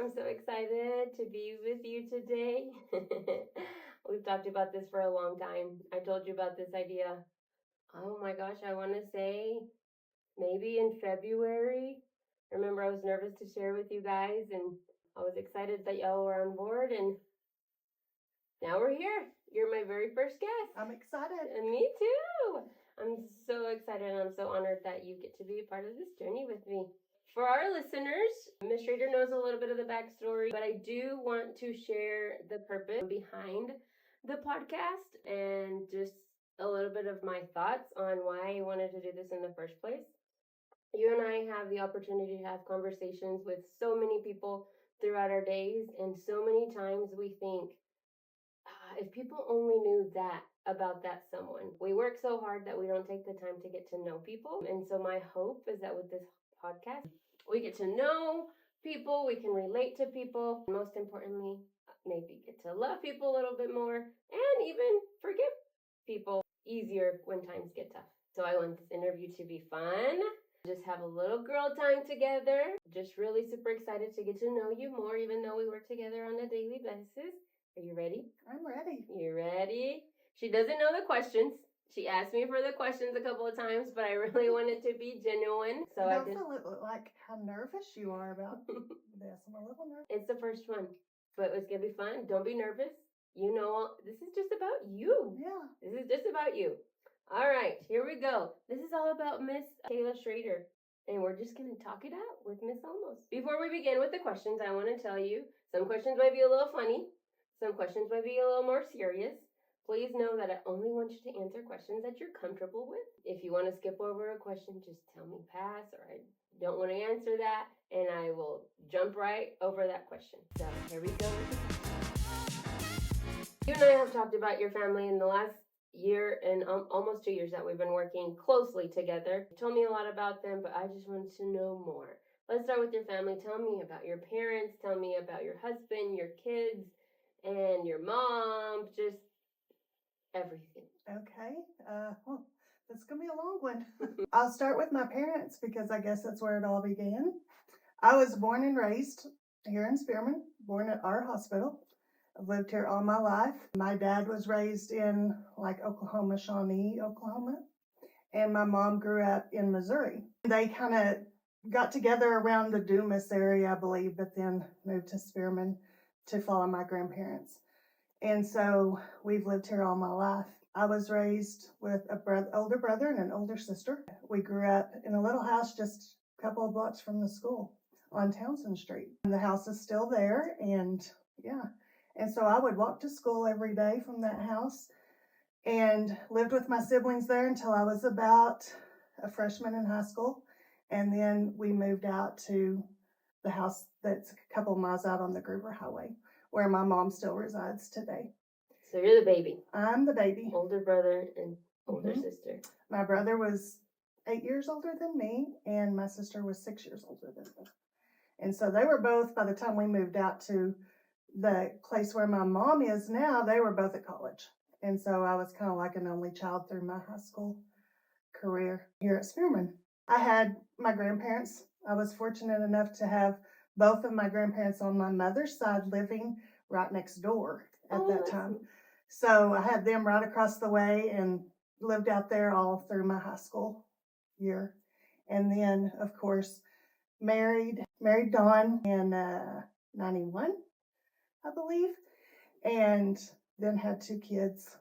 I'm so excited to be with you today. We've talked about this for a long time. I told you about this idea. Oh my gosh, I want to say maybe in February. I remember I was nervous to share with you guys, and I was excited that y'all were on board, and now we're here. You're my very first guest. I'm excited. And me too. I'm so excited, and I'm so honored that you get to be a part of this journey with me. For our listeners, Miss Schrader knows a little bit of the backstory, but I do want to share the purpose behind the podcast and just a little bit of my thoughts on why I wanted to do this in the first place. You and I have the opportunity to have conversations with so many people throughout our days, and so many times we think, if people only knew that about that someone. We work so hard that we don't take the time to get to know people. And so my hope is that with this podcast, we get to know people, we can relate to people, and most importantly, maybe get to love people a little bit more and even forgive people easier when times get tough. So I want this interview to be fun. Just have a little girl time together. Just really super excited to get to know you more, even though we work together on a daily basis. Are you ready? I'm ready. You ready? She doesn't know the questions. She asked me for the questions a couple of times, but I really wanted to be genuine. So I just also look like how nervous you are about this. I'm a little nervous. It's the first one, but it's gonna be fun. Don't be nervous. You know, this is just about you. Yeah. This is just about you. All right, here we go. This is all about Miss Kayla Schrader, and we're just gonna talk it out with Miss Olmos. Before we begin with the questions, I want to tell you some questions might be a little funny. Some questions might be a little more serious. Please know that I only want you to answer questions that you're comfortable with. If you want to skip over a question, just tell me pass, or I don't want to answer that, and I will jump right over that question. So here we go. You and I have talked about your family in the last year and almost 2 years that we've been working closely together. You told me a lot about them, but I just wanted to know more. Let's start with your family. Tell me about your parents. Tell me about your husband, your kids, and your mom, just everything. Okay. Well, that's going to be a long one. I'll start with my parents because I guess that's where it all began. I was born and raised here in Spearman, born at our hospital. I've lived here all my life. My dad was raised in Oklahoma, Shawnee, Oklahoma, and my mom grew up in Missouri. They kind of got together around the Dumas area, I believe, but then moved to Spearman to follow my grandparents. And so we've lived here all my life. I was raised with an older brother and an older sister. We grew up in a little house just a couple of blocks from the school on Townsend Street. And the house is still there, and yeah. And so I would walk to school every day from that house and lived with my siblings there until I was about a freshman in high school. And then we moved out to the house that's a couple of miles out on the Gruber Highway, where my mom still resides today. So you're the baby. I'm the baby. Older brother and older sister. My brother was 8 years older than me, and my sister was 6 years older than me. And so they were both, by the time we moved out to the place where my mom is now, they were both at college. And so I was kind of like an only child through my high school career here at Spearman. I had my grandparents. I was fortunate enough to have both of my grandparents on my mother's side living right next door at that time. So I had them right across the way and lived out there all through my high school year. And then, of course, married Dawn in 91, I believe, and then had 2 kids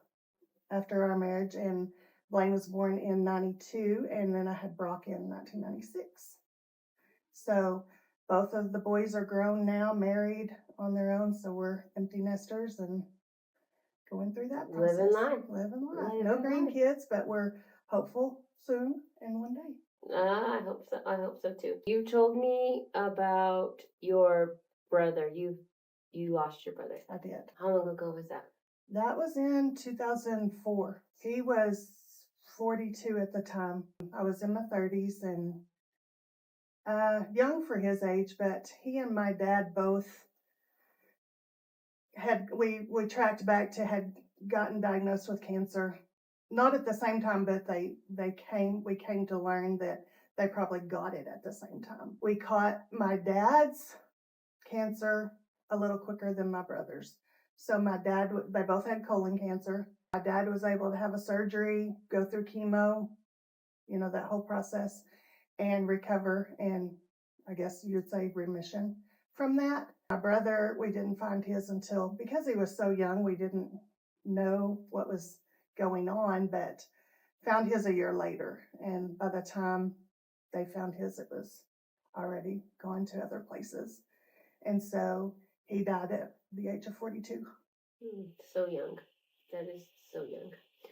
after our marriage. And Blaine was born in 92, and then I had Brock in 1996. So both of the boys are grown now, married on their own, so we're empty nesters and going through that process. Living life. No grandkids, but we're hopeful soon and one day. I hope so. I hope so too. You told me about your brother. You lost your brother. I did. How long ago was that? That was in 2004. He was 42 at the time. I was in my 30s and young for his age, but he and my dad both we tracked back to had gotten diagnosed with cancer. Not at the same time, but we came to learn that they probably got it at the same time. We caught my dad's cancer a little quicker than my brothers. So my dad, they both had colon cancer. My dad was able to have a surgery, go through chemo, that whole process, and recover, and I guess you'd say remission from that. My brother, we didn't find his until, because he was so young, we didn't know what was going on, but found his a year later. And by the time they found his, it was already gone to other places. And so he died at the age of 42. So young. That is so young.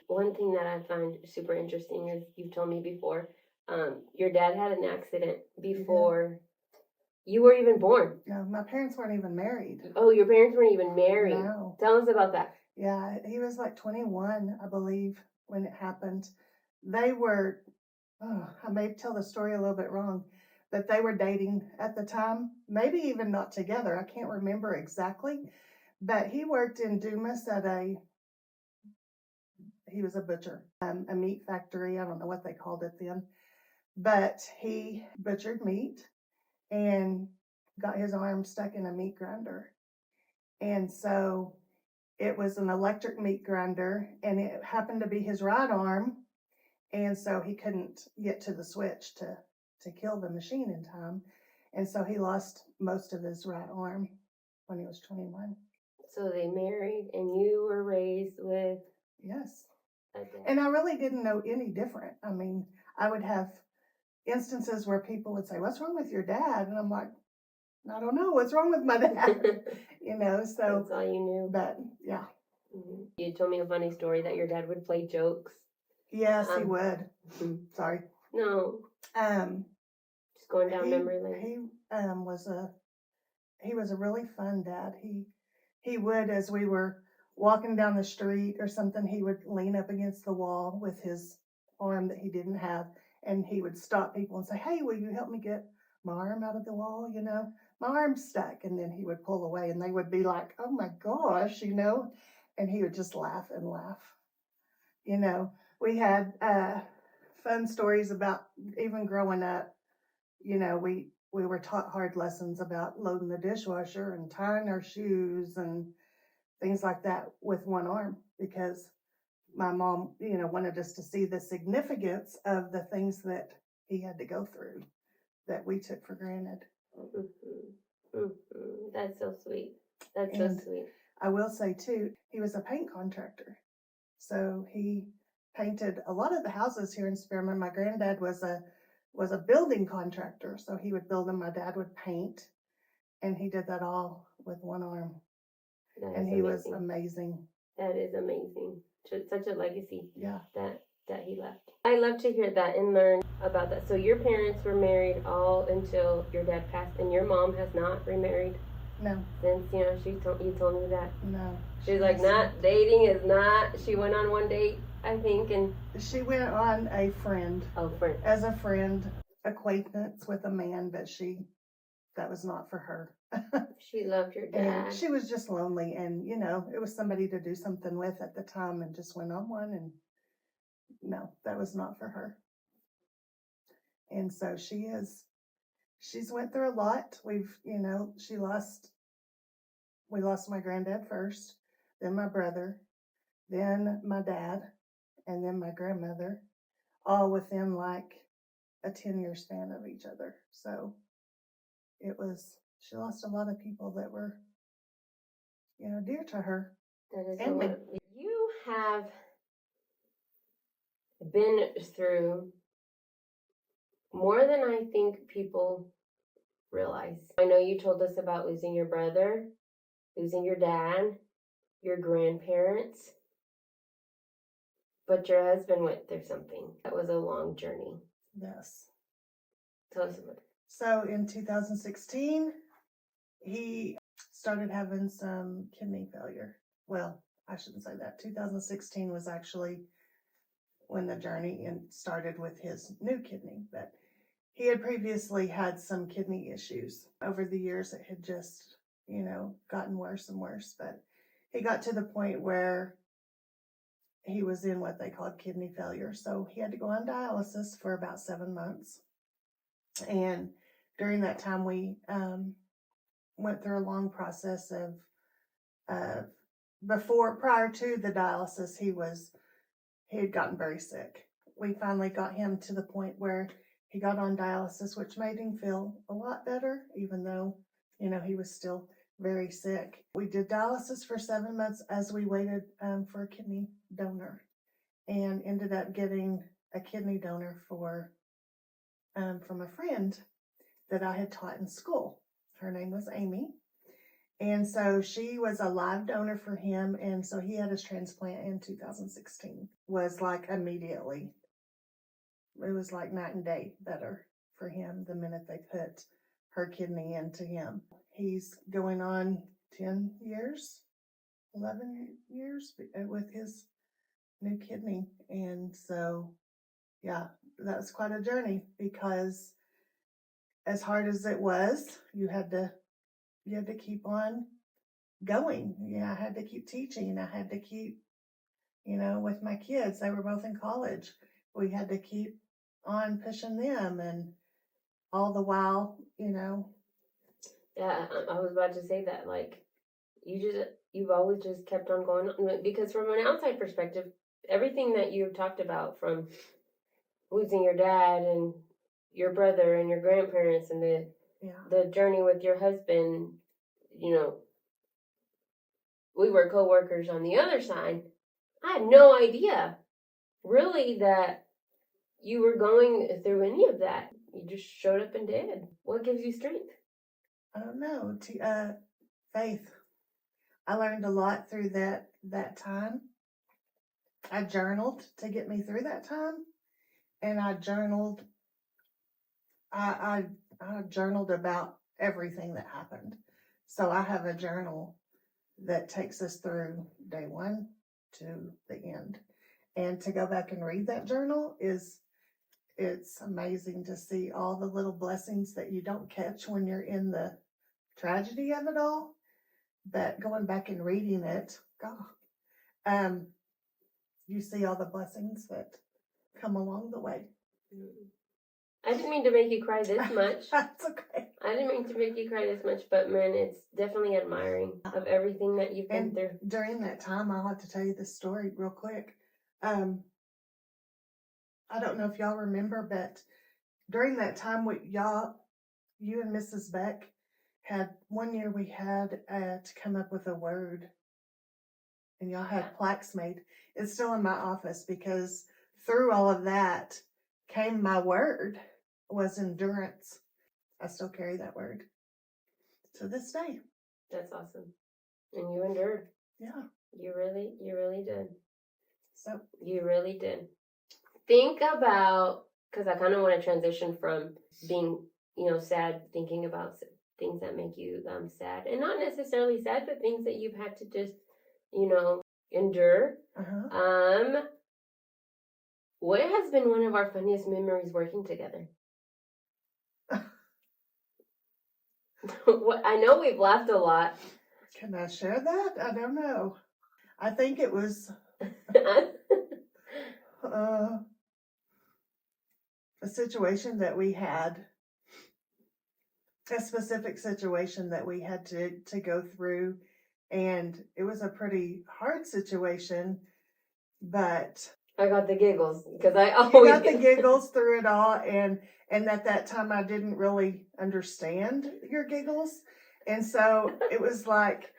One thing that I find super interesting is you've told me before, your dad had an accident before you were even born. No, my parents weren't even married. Oh, your parents weren't even married. No. Tell us about that. Yeah, he was like 21, I believe, when it happened. They were, I may tell the story a little bit wrong, but they were dating at the time, maybe even not together. I can't remember exactly, but he worked in Dumas he was a butcher, a meat factory. I don't know what they called it then, but he butchered meat and got his arm stuck in a meat grinder. And so it was an electric meat grinder, and it happened to be his right arm. And so he couldn't get to the switch to kill the machine in time. And so he lost most of his right arm when he was 21. So they married, and you were raised with? Yes. A dad. And I really didn't know any different. I mean, I would have instances where people would say, "What's wrong with your dad?" And I'm like, "I don't know. What's wrong with my dad?" So. That's all you knew. But, yeah. Mm-hmm. You told me a funny story that your dad would play jokes. Yes, he would. Sorry. No. Just going down memory lane. He was a really fun dad. He would, as we were walking down the street or something, he would lean up against the wall with his arm that he didn't have, and he would stop people and say, "Hey, will you help me get my arm out of the wall? My arm's stuck." And then he would pull away, and they would be like, "Oh my gosh," and he would just laugh and laugh. We had fun stories about even growing up. We were taught hard lessons about loading the dishwasher and tying our shoes and things like that with one arm, because my mom, wanted us to see the significance of the things that he had to go through that we took for granted. Mm-hmm. Mm-hmm. That's so sweet. That's so sweet. I will say too, he was a paint contractor. So he painted a lot of the houses here in Spearman. My granddad was a building contractor, so he would build them. My dad would paint, and he did that all with one arm. And he was amazing. That is amazing. Such a legacy. Yeah. That he left. I love to hear that and learn about that. So your parents were married all until your dad passed, and your mom has not remarried? No. Since, you told me that. No. She's like, not dating is not. She went on one date, I think, and she went on a friend. Oh, friend. As a friend, acquaintance with a man, but that was not for her. She loved your dad. And she was just lonely, and it was somebody to do something with at the time, and just went on one, and no, that was not for her. And so she's went through a lot. We lost my granddad first, then my brother, then my dad, and then my grandmother, all within like a 10-year span of each other. So she lost a lot of people that were, dear to her. That is and me. You have been through more than I think people realize. I know you told us about losing your brother, losing your dad, your grandparents, but your husband went through something. That was a long journey. Yes. Tell us about it. So in 2016, he started having some kidney failure. Well, I shouldn't say that. 2016 was actually when the journey started with his new kidney, but he had previously had some kidney issues. Over the years, it had just, gotten worse and worse, but he got to the point where he was in what they called kidney failure. So he had to go on dialysis for about 7 months. And during that time, we went through a long process of, prior to the dialysis, he had gotten very sick. We finally got him to the point where he got on dialysis, which made him feel a lot better, even though, he was still very sick. We did dialysis for 7 months as we waited for a kidney donor, and ended up getting a kidney donor from a friend that I had taught in school. Her name was Amy. And so she was a live donor for him. And so he had his transplant in 2016. Was like immediately, it was like night and day better for him the minute they put her kidney into him. He's going on 10 years, 11 years with his new kidney. And so, yeah, that was quite a journey, because as hard as it was, you had to keep on going. I had to keep teaching. I had to keep, with my kids. They were both in college. We had to keep on pushing them, and all the while, Yeah, I was about to say that. Like, you've always just kept on going on, because from an outside perspective, everything that you've talked about, from losing your dad and your brother and your grandparents, and the journey with your husband, we were co-workers on the other side. I had no idea, really, that you were going through any of that. You just showed up and did. What gives you strength? I don't know. Faith. I learned a lot through that time. I journaled to get me through that time, and I journaled about everything that happened. So I have a journal that takes us through day one to the end. And to go back and read that journal it's amazing to see all the little blessings that you don't catch when you're in the tragedy of it all. But going back and reading it, you see all the blessings that come along the way. I didn't mean to make you cry this much. That's okay. I didn't mean to make you cry this much, but man, it's definitely admiring of everything that you've been through. During that time, I'll have to tell you this story real quick. I don't know if y'all remember, but during that time, you and Mrs. Beck had, one year we had to come up with a word, and y'all had plaques made. It's still in my office, because through all of that came my word, was endurance. I still carry that word to this day. That's awesome. And you endured. Yeah. You really did. So you really did. Think about, because I kind of want to transition from being, sad, thinking about things that make you sad, and not necessarily sad, but things that you've had to just, endure. What has been one of our funniest memories working together? I know we've laughed a lot. Can I share that? I don't know. I think it was a situation that we had, a specific situation that we had to go through, and it was a pretty hard situation, but I got the giggles, because you got the giggles through it all, and at that time I didn't really understand your giggles, and so it was like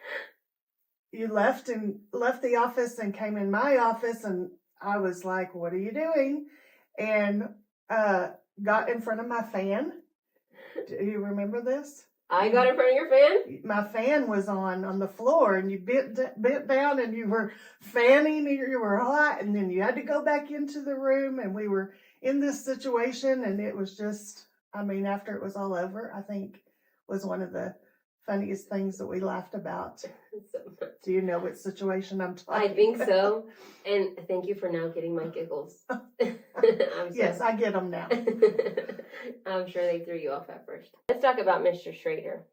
you left the office and came in my office, and I was like, "What are you doing?" And got in front of my fan. Do you remember this? I got in front of your fan? My fan was on the floor, and you bent down, and you were fanning, you were hot, and then you had to go back into the room, and we were in this situation, and it was just, after it was all over, I think was one of the funniest things that we laughed about. So much. Do you know what situation I'm talking about? I think so, and thank you for now getting my giggles. Yes, I get them now. I'm sure they threw you off at first. Let's talk about Mr. Schrader.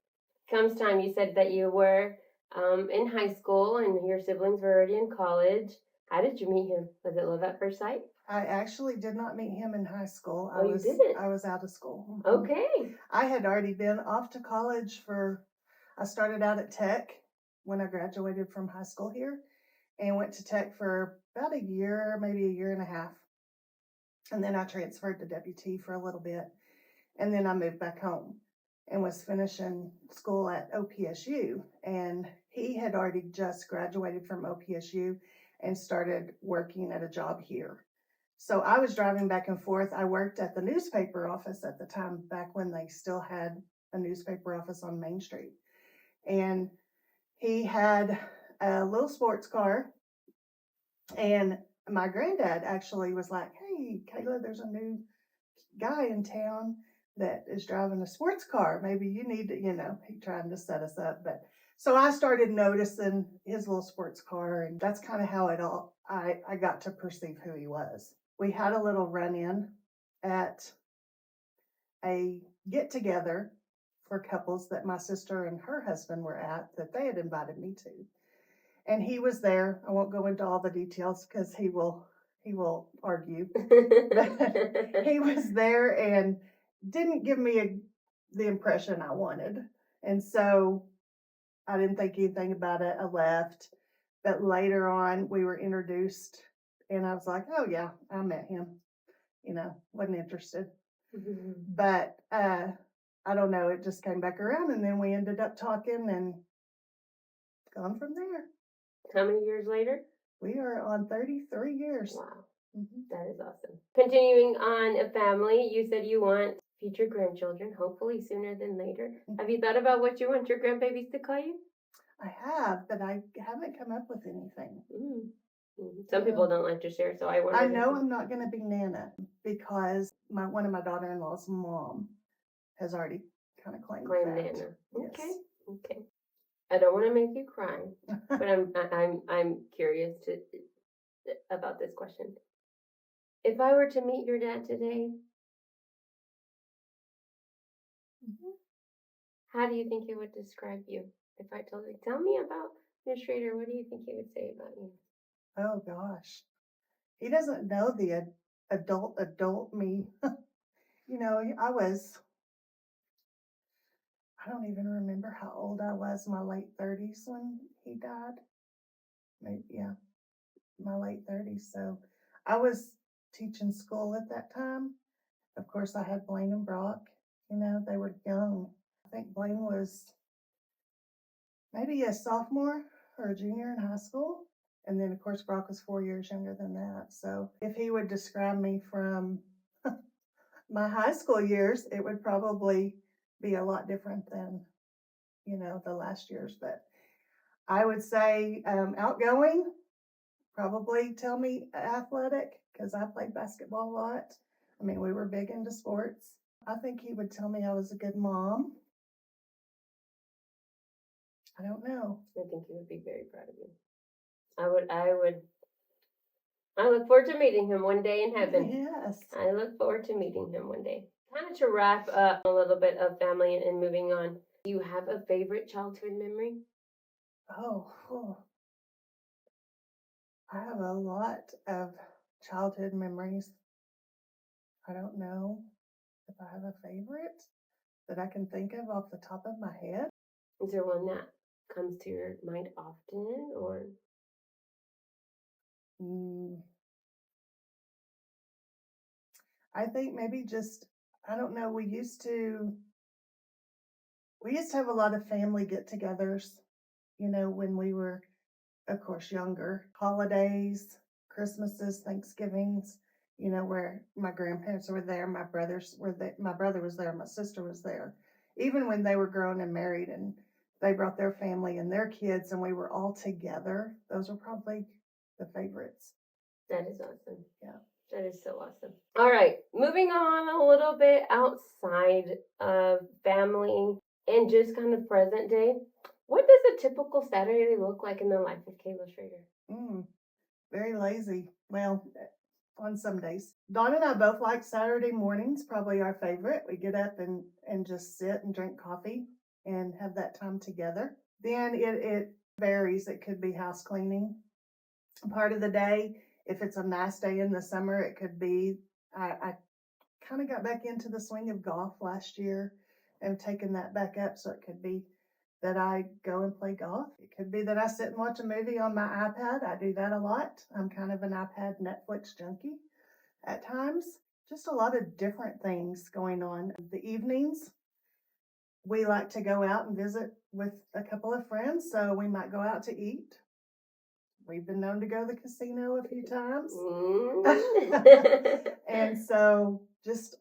Comes time, you said that you were in high school and your siblings were already in college. How did you meet him? Was it love at first sight? I actually did not meet him in high school. You didn't? I was out of school. Okay. I had already been off to college for, I started out at Tech when I graduated from high school here and went to Tech for about a year, maybe a year and a half. And then I transferred to WT for a little bit. And then I moved back home and was finishing school at OPSU. And he had already just graduated from OPSU and started working at a job here. So I was driving back and forth. I worked at the newspaper office at the time, back when they still had a newspaper office on Main Street. And he had a little sports car. And my granddad actually was like, "Hey, Kayla, there's a new guy in town that is driving a sports car. Maybe you need to," he trying to set us up. But so I started noticing his little sports car, and that's kind of how I got to perceive who he was. We had a little run-in at a get-together for couples that my sister and her husband were at, that they had invited me to. And he was there. I won't go into all the details because he will argue. But he was there and didn't give me the impression I wanted. And so I didn't think anything about it. I left. But later on, we were introduced, and I was like, "Oh yeah, I met him." Wasn't interested. But I don't know. It just came back around, and then we ended up talking and gone from there. How many years later? We are on 33 years. Wow. That is awesome. Continuing on a family, you said you want future grandchildren, hopefully sooner than later. Have you thought about what you want your grandbabies to call you? I have, but I haven't come up with anything. Some people don't like to share, so I wonder. I know I'm not going to be Nana because one of my daughter-in-law's mom has already kind of claimed that. Nana. Yes. Okay. I don't want to make you cry, but I'm curious about this question. If I were to meet your dad today, how do you think he would describe you? If I told you, "Tell me about Miss Schrader," what do you think he would say about you? Oh gosh, he doesn't know the adult me. I don't even remember how old I was, my late 30s when he died. Maybe, yeah, my late 30s. So I was teaching school at that time. Of course, I had Blaine and Brock. They were young. I think Blaine was maybe a sophomore or a junior in high school. And then, of course, Brock was 4 years younger than that. So if he would describe me from my high school years, it would probably be a lot different than, the last years. But I would say outgoing, probably tell me athletic, because I played basketball a lot. I mean, we were big into sports. I think he would tell me I was a good mom. I don't know. I think he would be very proud of you. I look forward to meeting him one day in heaven. Yes. I look forward to meeting him one day. Kind of to wrap up a little bit of family and moving on. Do you have a favorite childhood memory? Oh, I have a lot of childhood memories. I don't know if I have a favorite that I can think of off the top of my head. Is there one that comes to your mind often, or? I think maybe I don't know, we used to have a lot of family get-togethers, when we were, of course, younger. Holidays, Christmases, Thanksgivings, where my grandparents were there, my brothers were there, my brother was there, my sister was there. Even when they were grown and married and they brought their family and their kids and we were all together, those were probably the favorites. That is awesome. Yeah. That is so awesome. All right, moving on a little bit outside of family and just kind of present day. What does a typical Saturday look like in the life of Kayla Schrader? Very lazy. Well, on some days. Dawn and I both like Saturday mornings, probably our favorite. We get up and just sit and drink coffee and have that time together. Then it varies. It could be house cleaning part of the day. If it's a nice day in the summer, it could be, I kind of got back into the swing of golf last year and taken that back up. So it could be that I go and play golf. It could be that I sit and watch a movie on my iPad. I do that a lot. I'm kind of an iPad Netflix junkie at times. Just a lot of different things going on. The evenings, we like to go out and visit with a couple of friends, so we might go out to eat. We've been known to go to the casino a few times. And so just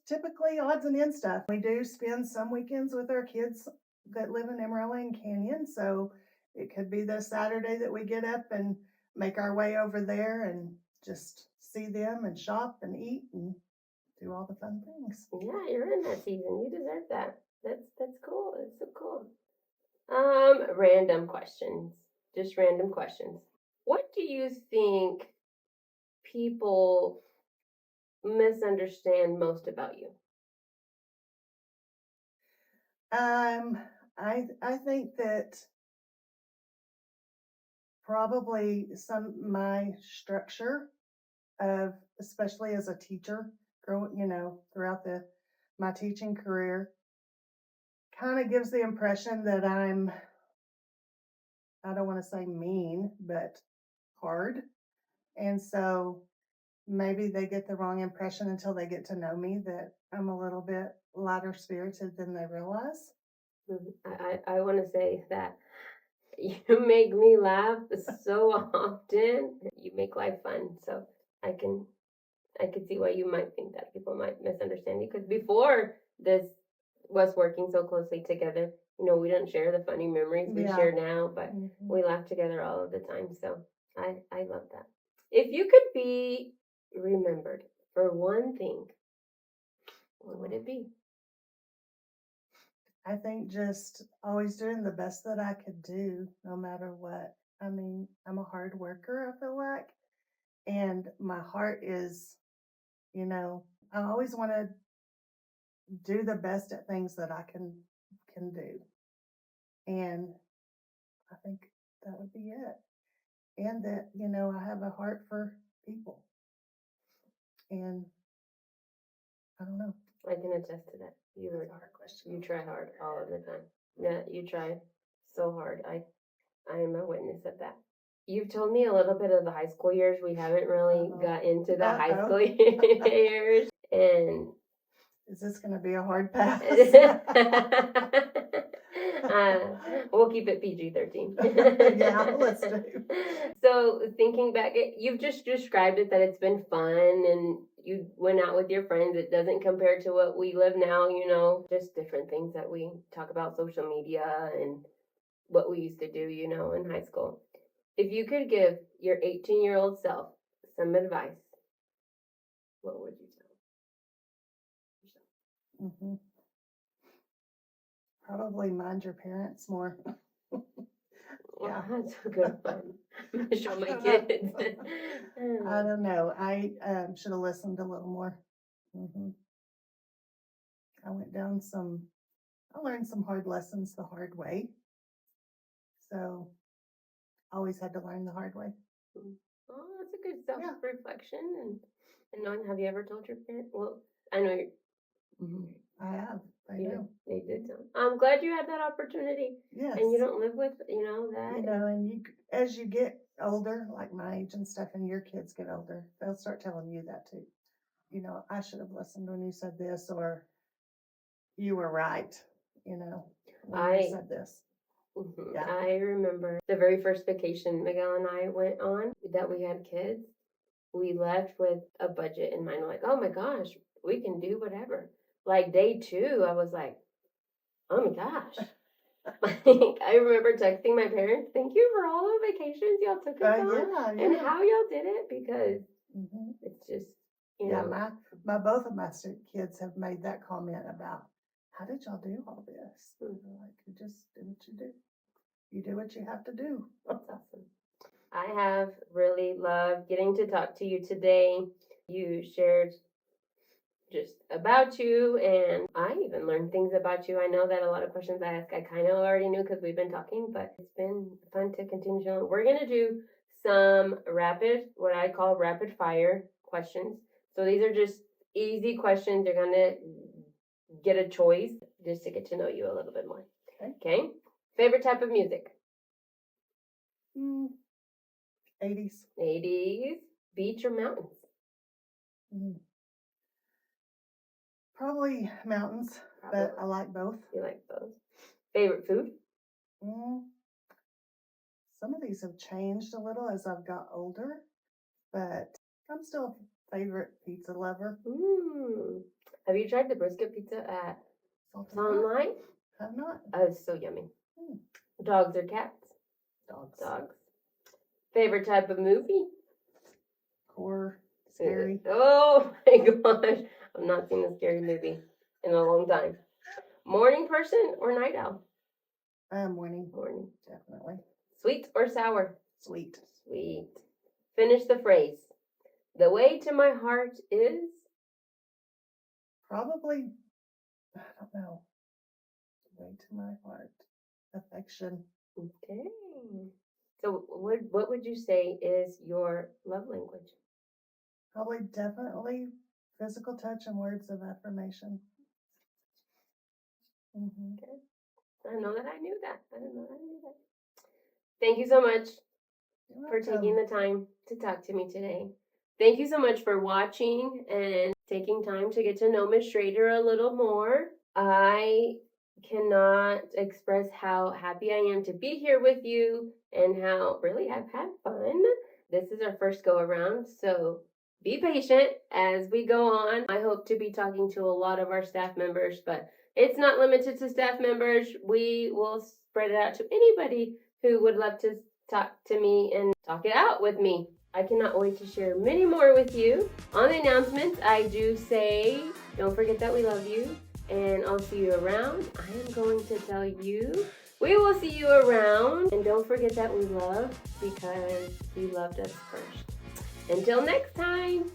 typically odds and ends stuff. We do spend some weekends with our kids that live in Emerald Lane Canyon. So it could be the Saturday that we get up and make our way over there and just see them and shop and eat and do all the fun things. Yeah, you're in that season. You deserve that. That's cool. That's so cool. Random questions. Just random questions. What do you think people misunderstand most about you? I think that probably my structure of, especially as a teacher, throughout my teaching career, kind of gives the impression that I don't want to say mean, but hard. And so maybe they get the wrong impression until they get to know me that I'm a little bit lighter spirited than they realize. I want to say that you make me laugh so often. You make life fun. So I can see why you might think that people might misunderstand you. Because before this was working so closely together, we don't share the funny memories we share now, but we laugh together all of the time. So I love that. If you could be remembered for one thing, what would it be? I think just always doing the best that I could do, no matter what. I mean, I'm a hard worker, I feel like, and my heart is, I always want to do the best at things that I can do. And I think that would be it. And that, I have a heart for people. And I don't know. I can attest to that. That's a hard question. You try hard all of the time. Yeah, you try so hard. I am a witness of that. You've told me a little bit of the high school years. We haven't really got into the high school years. And is this going to be a hard pass? We'll keep it PG-13. Yeah, let's do. So thinking back, you've just described it that it's been fun and you went out with your friends. It doesn't compare to what we live now, just different things that we talk about, social media and what we used to do, in high school. If you could give your 18-year-old self some advice, what would you tell yourself? Mm-hmm. Probably mind your parents more. Yeah, that's a good one. Show my kids. I don't know. I should have listened a little more. Mm-hmm. I learned some hard lessons the hard way. So, always had to learn the hard way. Oh, that's a good self-reflection and knowing. Have you ever told your parents? Well, I know you. Mm-hmm. I have. I know. They did so. I'm glad you had that opportunity. Yes. And you don't live with, that. And as you get older, like my age and stuff, and your kids get older, they'll start telling you that too. I should have listened when you said this, or you were right, when you said this. Mm-hmm. Yeah. I remember the very first vacation Miguel and I went on that we had kids. We left with a budget in mind. We're like, oh my gosh, we can do whatever. Like day 2, I was like, oh my gosh. I remember texting my parents, thank you for all the vacations y'all took us on and how y'all did it, because it's just, my both of my kids have made that comment about, how did y'all do all this? Like, you just do what you do. You do what you have to do. That's awesome. I have really loved getting to talk to you today. You shared just about you, and I even learned things about you. I know that a lot of questions I ask I kind of already knew because we've been talking, but it's been fun to continue on. We're going to do some what I call rapid fire questions. So these are just easy questions. You're going to get a choice just to get to know you a little bit more. Okay? Favorite type of music? 80s. 80s. Beach or mountains? Mm. Probably mountains, but I like both. You like both. Favorite food? Some of these have changed a little as I've got older, but I'm still a favorite pizza lover. Have you tried the brisket pizza at Salt Salt Light? Have not. Oh, it's so yummy. Dogs or cats? Dogs. Dogs. Favorite type of movie? Horror. Scary. Oh my gosh. I've not seen a scary movie in a long time. Morning person or night owl? Morning. Morning. Definitely. Sweet or sour? Sweet. Sweet. Finish the phrase. The way to my heart is? Probably, I don't know. The way to my heart. Affection. Okay. So what would you say is your love language? Probably definitely physical touch and words of affirmation. Okay. I didn't know that I knew that. Thank you so much for taking the time to talk to me today. Thank you so much for watching and taking time to get to know Miss Schrader a little more. I cannot express how happy I am to be here with you and how really I've had fun. This is our first go around, so be patient as we go on. I hope to be talking to a lot of our staff members, but it's not limited to staff members. We will spread it out to anybody who would love to talk to me and talk it out with me. I cannot wait to share many more with you. On the announcements, I do say, don't forget that we love you, and I'll see you around. I am going to tell you, we will see you around, and don't forget that we love because He loved us first. Until next time.